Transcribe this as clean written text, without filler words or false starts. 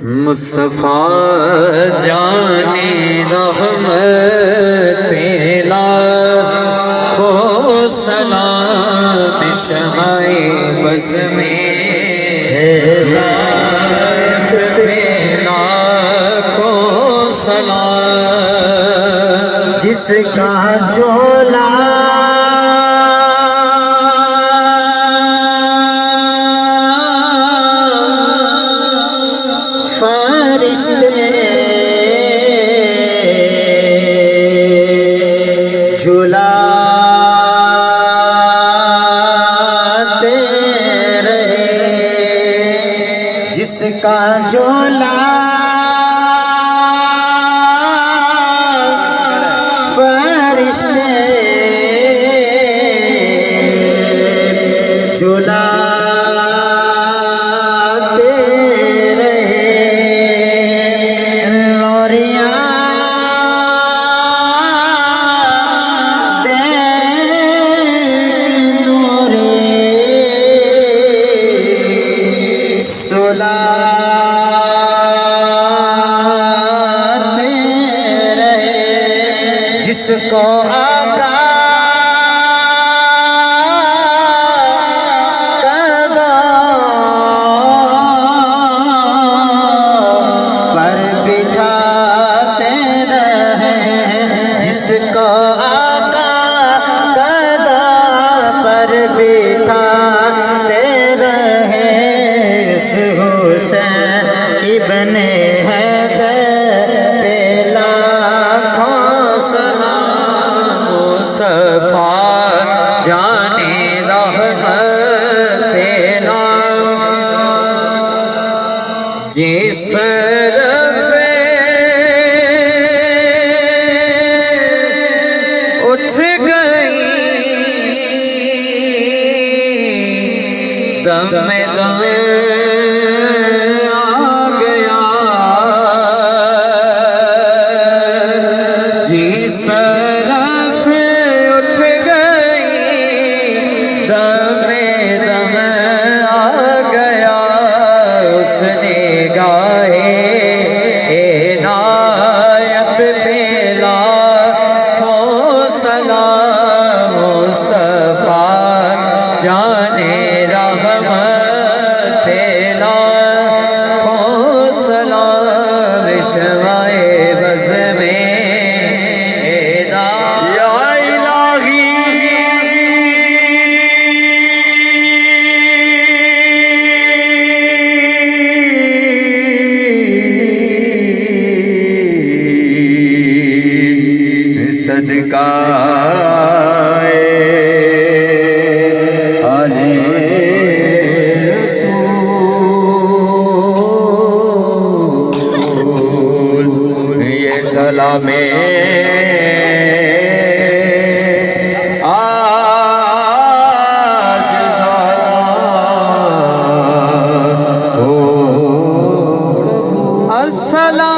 مصطفیٰ جانے رحمت پہ لاکھوں سلام شمع بز میں ہدایت پہ لاکھوں سلام جس کا جولا فرشتے جھلاتے رہے، جس کا جولا فرشتے جھلاتے رہے، لوریاں دے نورے سلاتے رہے، جس کو آقا پر بٹھاتے رہے، جس کو آقا قدا پر بٹھاتے رہے، اس حسین ابن حیدر پہ لاکھوں سلام۔ مصطفیٰ جانے رحمت پہ لاکھوں جس رفع اٹھ گئی دم دم آ گیا، جس رفع اٹھ گئی دم دم آ گیا، اس نے گائے عنایت پہ لاکھوں سلام۔ مصطفیٰ جانے رحمت پہ لاکھوں سلام شمع بز میں یا الہی صدقہ آل رسول، یہ سلام آج سلام ہو قبول۔ السلام